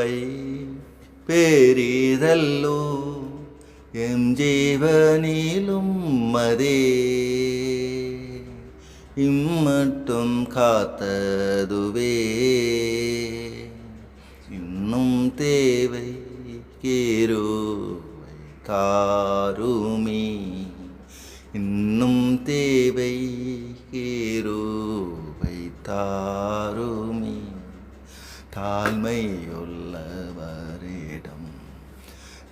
கிருபை பெரிதல்லோ எம் ஜீவனிலும் அதே இம்மட்டும் காத்ததுவே இன்னும் தேவை கிருபை தாருமே இன்னும் தேவை கிருபை தாருமே தாழ்மையுள்ளவரிடம்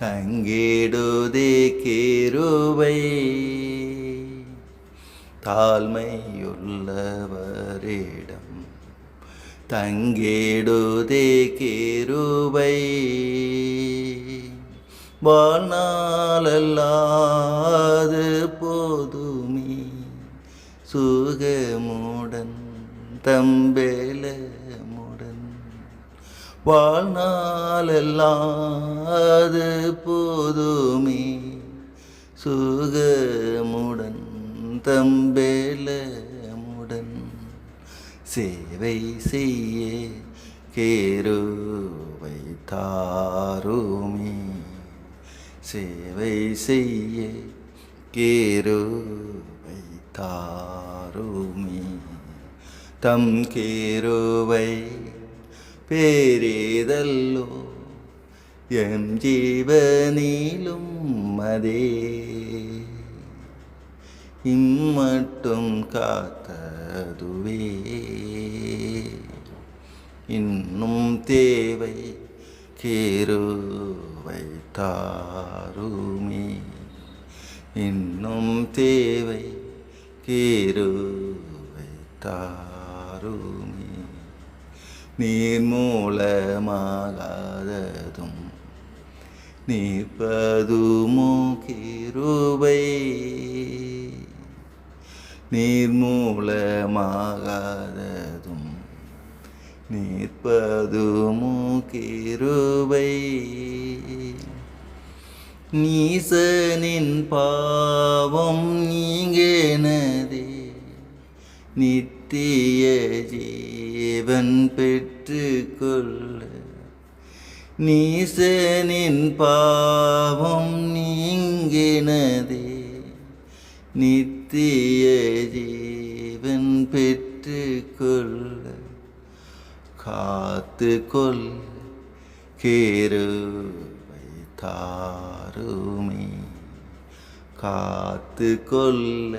தங்கிடுதே கிருபை தாழ்மையுள்ளவரிடம் தங்கிடுதே கிருபை வாழ்நாளல்லாது போதுமே சுகமுடன் தம்பேலமுடன் வாழ்நாளல்லாது போதுமே சுகமுடன் தம்பேலமுடன் சேவை செய்ய கிருபை தாருமே சேவை செய்ய கிருபை தாருமே தம் கிருபை பெரிதல்லோ எம் ஜீவனிலும் அதே இம்மட்டும் காத்ததுவே இன்னும் தேவை கிருபை தாருமே இன்னும் தேவை கிருபை தாருமே நீர் மூலமாகாததும் நீர்ப்பதுமோ கிருபை நீர் மூலமாகாததும் நீர்ப்பதுமோ கிருபை நீசனின் பாவம் நீங்கேனதே நித்திய ஜீவன் பெற்றுக்கொள்ள நீசனின் பாவம் நீங்கினதே நித்திய ஜீவன் பெற்றுக்கொள்ள காத்துக்கொள் கிருபை தாருமே காத்துக்கொள்ள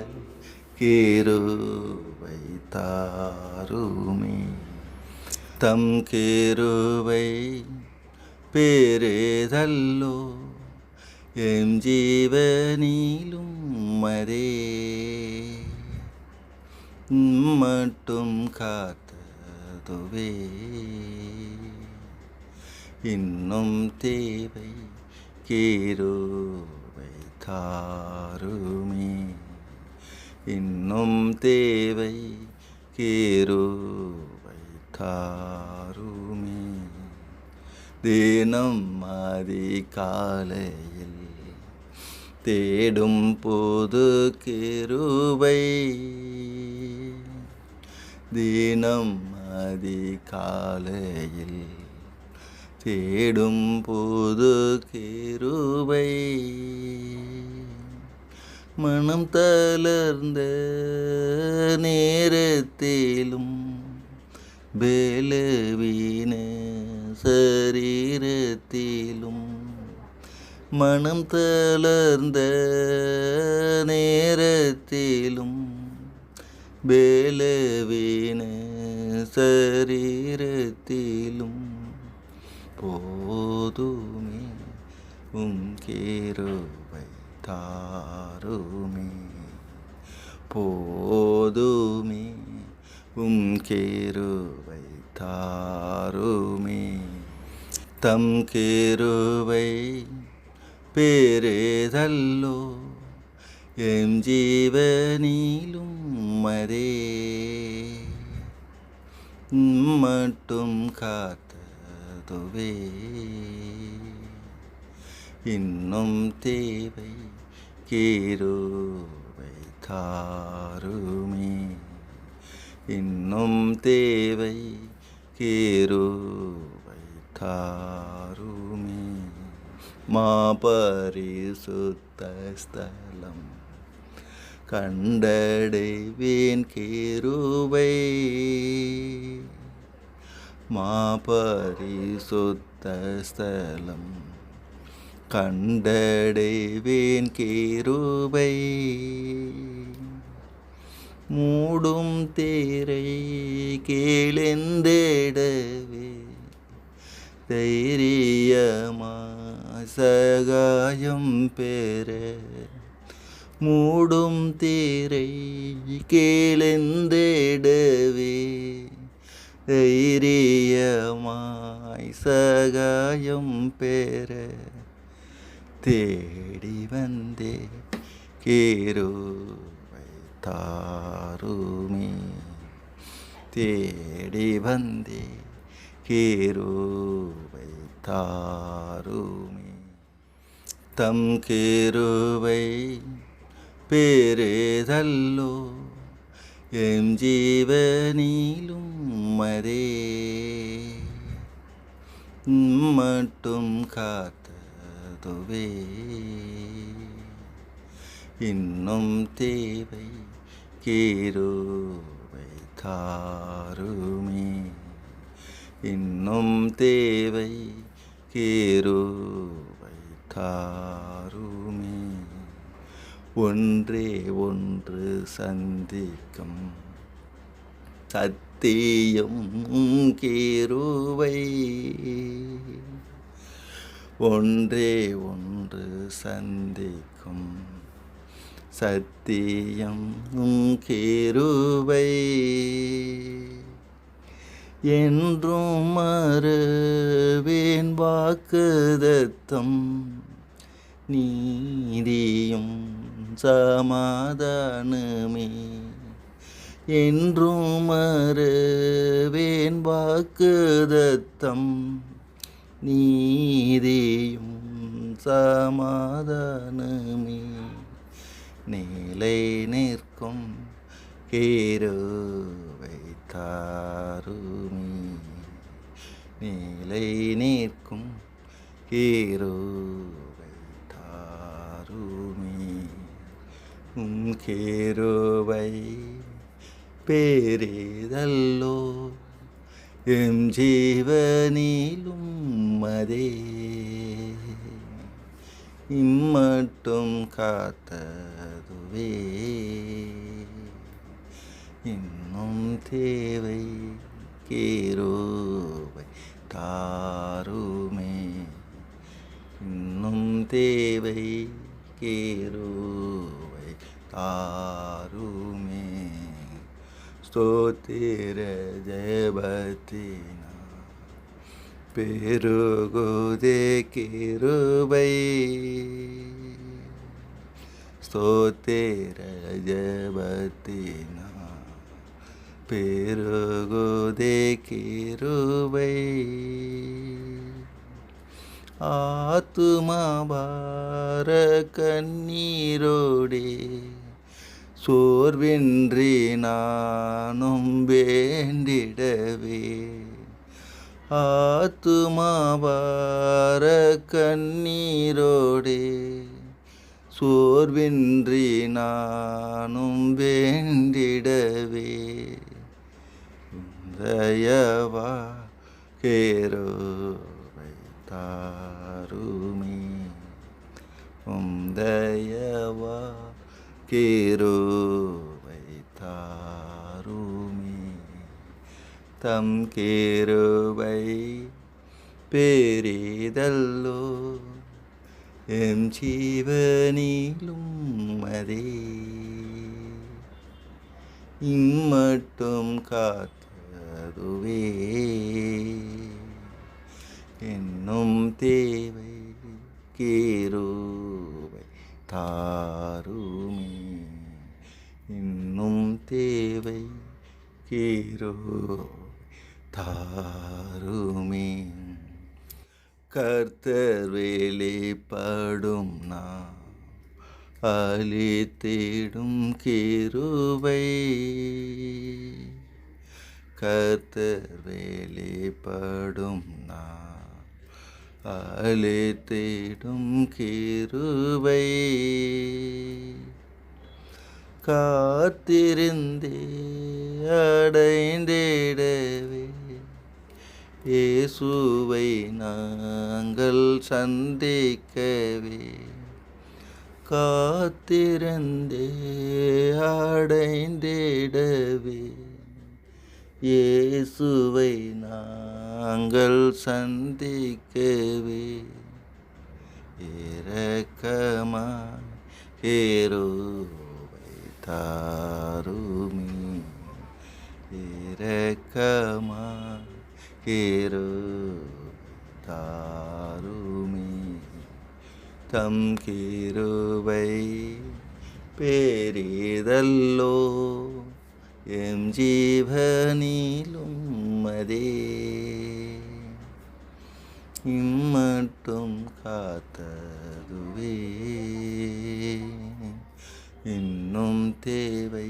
கிருபை தாருமே தம் கிருபை பெரிதல்லோ எம் ஜீவனிலும் அதே மட்டும் காத்ததுவே இன்னும் தேவை கிருபை தாருமே இன்னும் தேவை கிருபை தாருமே தினம் அதிகாலையில் தேடும் போது கிருபை தினம் அதிகாலையில் தேடும் போது கிருபை மனம் தளர்ந்த நேரத்திலும் பலவீன சரீரத்திலும் மனம் தளர்ந்த நேரத்திலும் பலவீன சரீரத்திலும் போதுமே கிருபை தாருமே போதுமே கிருபை தாருமே தம் கிருபை பெரிதல்லோ எம் ஜீவனிலும் அதே மட்டும் காத்ததுவே இன்னும் தேவை கிருபை தாருமே இன்னும் தேவை கிருபை தாருமே. மா பரிசுத்த ஸ்தலம் கண்டடைவேன் கிருபை. மா பரிசுத்த ஸ்தலம் கண்டடைவேன் கிருபை. மூடும் தேரை கேளெந்தேடவே தைரியமா சகாயம் பெற. மூடும் தேரை கேளெந்தேடவே தைரியமாய் சகாயம் பெற. தேடி வந்தே கிருபை தாருமே. தேடி வந்தே கிருபை தாருமே. தம் கிருபை பெரிதல்லோ எம் ஜீவனிலும் மதே. மட்டும் காத்ததுவே இன்னும் தேவை கிருபை தாருமே. இன்னும் தேவை கிருபை தாருமே. ஒன்றே ஒன்று சந்திக்கும் சத்தியம் கிருபை. ஒன்றே ஒன்று சந்திக்கும் சத்தியம் கிருபை. என்றும் மறவேன் வாக்குதத்தம் நீதியும் சமாதானமே. என்றும் மறவேன் வாக்குதத்தம் நீதியும் சமாதானமே. நிலை நிற்கும் கிருபை தாருமே. நிலை நிற்கும் கிருபை தாருமே. கிருபை பெரிதல்லோ எம் ஜீவனிலும் மதே. இம்மட்டும் காத்ததுவே இன்னும் தேவை கிருபை தாருமே. இன்னும் தேவை கிருபை தாருமே. ஸ்தோத்திர ஜெபத்தினா பெருகுதே கிருபை. ஸ்தோத்திர ஜெபத்தினா பெருகுதே கிருபை. ஆத்துமா பார கண்ணீரோடே சோர்வின்றி நானும் வேண்டிடவே. ஆத்துமா பார கண்ணீரோடே சோர்வின்றி நானும் வேண்டிடவே. தயவா கிருபை தாருமே. தயவா கிருபை தாருமே. தம் கிருபை பெரிதல்லோ எம் ஜீவனிலும் மதே. இம்மட்டும் காத்ததுவே இன்னும் தேவை கிருபை தாருமே. இன்னும் தேவை கிருபை தாருமே. கர்த்தர் வெளிப்படும் நாம் அளித்திடும் கிருபை. கர்த்தர் வெளிப்படும் நாம் அழைத்திடும் கிருபை காத்திருந்தே அடைந்திடவே இயேசுவை நாங்கள் சந்திக்கவே காத்திருந்தே அடைந்திடவே இயேசுவை நாங்கள் சந்திக்கவே இரக்கமாய் கிருபை தாருமே இரக்கமாய் கிருபை தாருமே தம் கிருபை பெரிதல்லோ எம் ஜீவனிலும் அதே இம்மட்டும் காத்ததுவே இன்னும் தேவை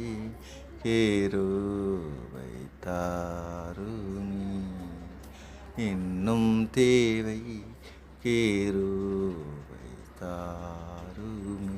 கிருபை தாருமே இன்னும் தேவை கிருபை தாருமே